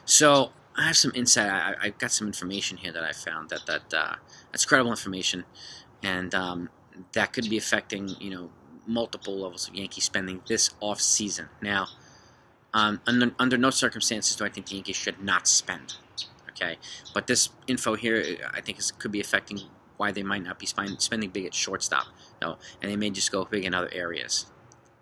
So I have some insight. I've got some information here that I found that's credible information, and that could be affecting multiple levels of Yankee spending this off season. Now, under no circumstances do I think the Yankees should not spend. Okay, but this info here I think could be affecting why they might not be spending big at shortstop. No, and they may just go big in other areas.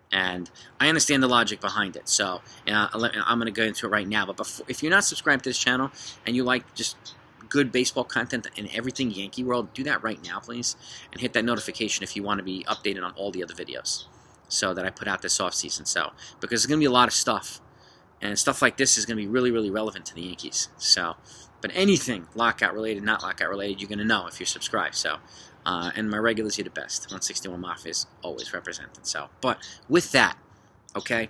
And I understand the logic behind it, so I'm going to go into it right now. But if you're not subscribed to this channel and you like just good baseball content and everything Yankee World, do that right now, please, and hit that notification if you want to be updated on all the other videos so that I put out this offseason. So because there's going to be a lot of stuff, and stuff like this is going to be really, really relevant to the Yankees. So, but anything lockout related, not lockout related, you're going to know if you're subscribed. So. And my regulars are the best. 161 Mafia is always represented. So, but with that, okay.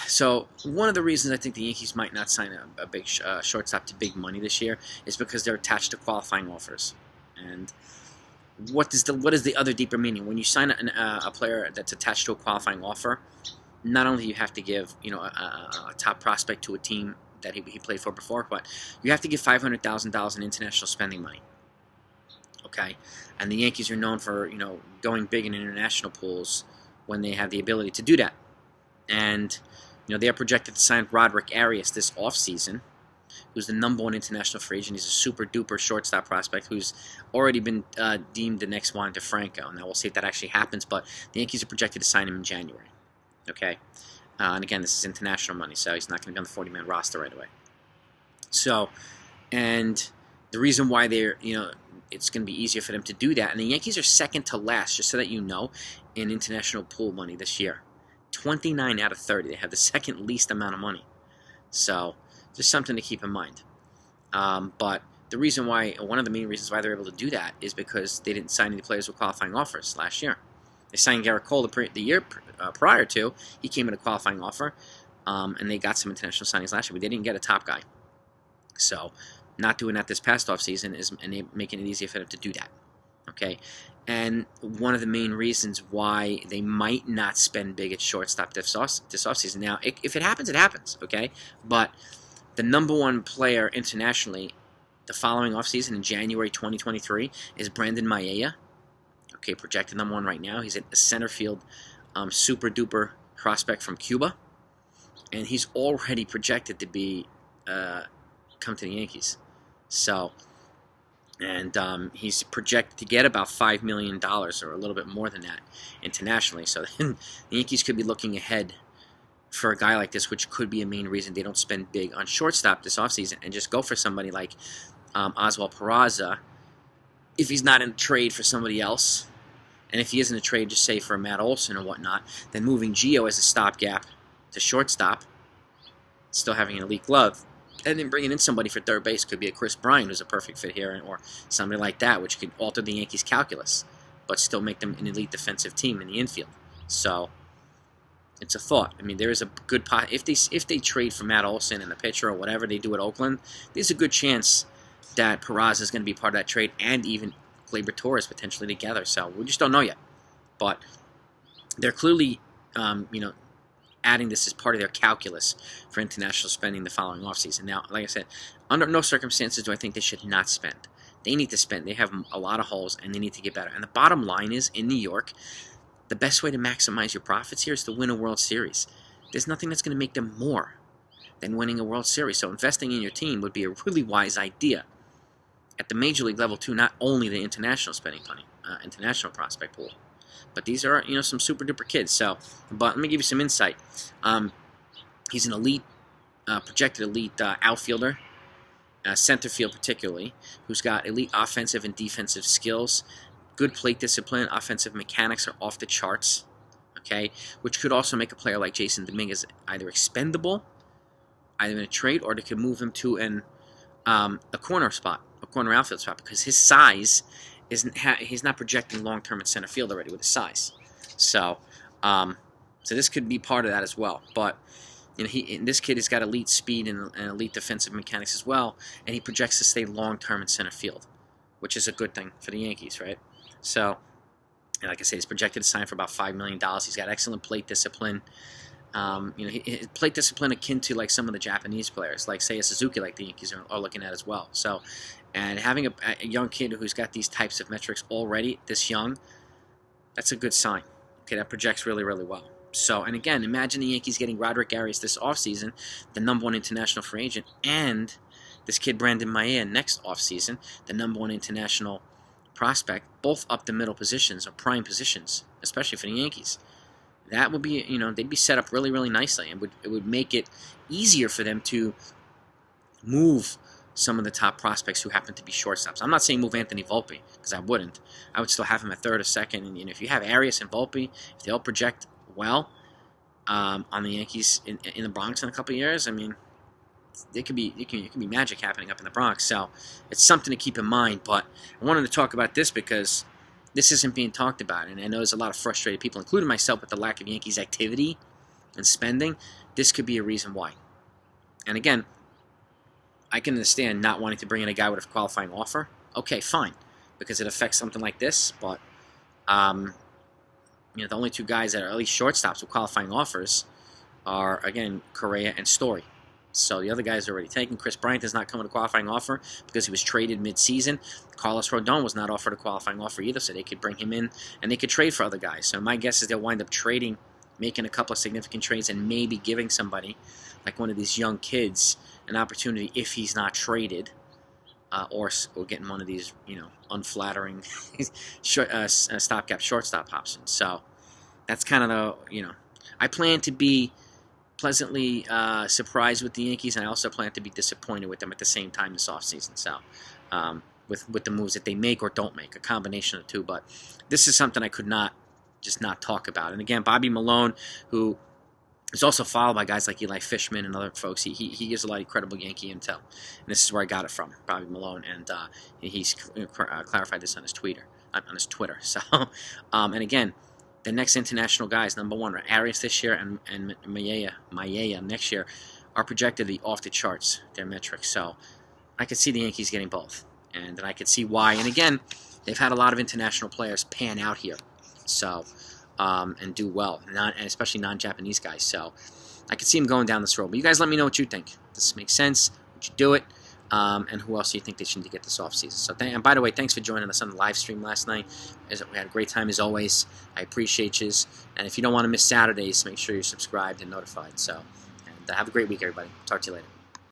So one of the reasons I think the Yankees might not sign a big shortstop to big money this year is because they're attached to qualifying offers. And what is the other deeper meaning when you sign a player that's attached to a qualifying offer? Not only do you have to give a top prospect to a team that he played for before, but you have to give $500,000 in international spending money. Okay, and the Yankees are known for going big in international pools when they have the ability to do that. And they are projected to sign Roderick Arias this offseason, who's the #1 international free agent. He's a super duper shortstop prospect who's already been deemed the next Juan DeFranco. Now we'll see if that actually happens, but the Yankees are projected to sign him in January. Okay, and again, this is international money, so he's not going to be on the 40-man roster right away. So, and the reason why they're it's going to be easier for them to do that. And the Yankees are second to last, just so that you know, in international pool money this year. 29 out of 30. They have the second least amount of money. So, just something to keep in mind. But the reason why, one of the main reasons why they're able to do that is because they didn't sign any players with qualifying offers last year. They signed Garrett Cole the year prior to. He came in a qualifying offer, and they got some international signings last year, but they didn't get a top guy. So, not doing that this past offseason is making it easier for them to do that. Okay? And one of the main reasons why they might not spend big at shortstop this offseason. Now, if it happens, it happens. Okay? But the #1 player internationally the following offseason in January 2023 is Brandon Maella. Okay, projected #1 right now. He's a center field super duper prospect from Cuba. And he's already projected to be come to the Yankees. So, and he's projected to get about $5 million or a little bit more than that internationally. So then the Yankees could be looking ahead for a guy like this, which could be a main reason they don't spend big on shortstop this offseason and just go for somebody like Oswald Peraza if he's not in trade for somebody else. And if he is in a trade, just say for Matt Olson or whatnot, then moving Gio as a stopgap to shortstop, still having an elite glove. And then bringing in somebody for third base could be a Chris Bryant, who's a perfect fit here, or somebody like that, which could alter the Yankees' calculus, but still make them an elite defensive team in the infield. So, it's a thought. I mean, there is a good pot. If they trade for Matt Olson and a pitcher or whatever they do at Oakland, there's a good chance that Peraza is going to be part of that trade, and even Gleyber Torres potentially together. So we just don't know yet. But they're clearly, adding this as part of their calculus for international spending the following offseason. Now, like I said, under no circumstances do I think they should not spend. They need to spend. They have a lot of holes, and they need to get better. And the bottom line is, in New York, the best way to maximize your profits here is to win a World Series. There's nothing that's going to make them more than winning a World Series. So investing in your team would be a really wise idea. At the Major League level, too, not only the international spending money, international prospect pool, but these are, some super-duper kids. So, but let me give you some insight. He's an elite, projected elite outfielder, center field particularly, who's got elite offensive and defensive skills, good plate discipline, offensive mechanics are off the charts, okay, which could also make a player like Jason Dominguez either expendable, either in a trade, or they could move him to a corner spot, a corner outfield spot, because his size he's not projecting long-term in center field already with his size. So, so this could be part of that as well. But this kid has got elite speed and elite defensive mechanics as well, and he projects to stay long-term in center field, which is a good thing for the Yankees, right? So, like I said, he's projected to sign for about $5 million. He's got excellent plate discipline. He plate discipline akin to like some of the Japanese players, like Seiya Suzuki, like the Yankees are looking at as well. So, and having a young kid who's got these types of metrics already this young, that's a good sign. Okay, that projects really, really well. So, and again, imagine the Yankees getting Roderick Arias this offseason, the #1 international free agent, and this kid Brandon Maia next offseason, the #1 international prospect, both up the middle positions or prime positions, especially for the Yankees. That would be, they'd be set up really, really nicely, and it would make it easier for them to move some of the top prospects who happen to be shortstops. I'm not saying move Anthony Volpe, because I wouldn't. I would still have him at third or second, and if you have Arias and Volpe, if they all project well on the Yankees in the Bronx in a couple of years, I mean, it could be magic happening up in the Bronx. So it's something to keep in mind. But I wanted to talk about this because this isn't being talked about, and I know there's a lot of frustrated people, including myself, with the lack of Yankees activity and spending. This could be a reason why. And again, I can understand not wanting to bring in a guy with a qualifying offer. Okay, fine, because it affects something like this. But the only two guys that are at least shortstops with qualifying offers are, again, Correa and Story. So the other guys are already taken. Chris Bryant is not coming to a qualifying offer because he was traded mid-season. Carlos Rodon was not offered a qualifying offer either, so they could bring him in and they could trade for other guys. So my guess is they'll wind up trading, making a couple of significant trades, and maybe giving somebody like one of these young kids an opportunity if he's not traded, or getting one of these unflattering stopgap shortstop options. So that's kind of the I plan to be pleasantly surprised with the Yankees, and I also plan to be disappointed with them at the same time this offseason. So, with the moves that they make or don't make, a combination of the two. But this is something I could not talk about. And again, Bobby Malone, who is also followed by guys like Eli Fishman and other folks, he gives a lot of credible Yankee intel, and this is where I got it from, Bobby Malone, and he's clarified this on his Twitter. So, and again, the next international guys, #1, Arias this year and Maia next year, are projected to be off the charts, their metrics. So I could see the Yankees getting both. And I could see why. And again, they've had a lot of international players pan out here. So, and do well, and especially non-Japanese guys. So I could see them going down this road. But you guys let me know what you think. Does this make sense? Would you do it? And who else do you think they should need to get this offseason? So, and by the way, thanks for joining us on the live stream last night. We had a great time as always. I appreciate you. And if you don't want to miss Saturdays, make sure you're subscribed and notified. So, and have a great week, everybody. Talk to you later.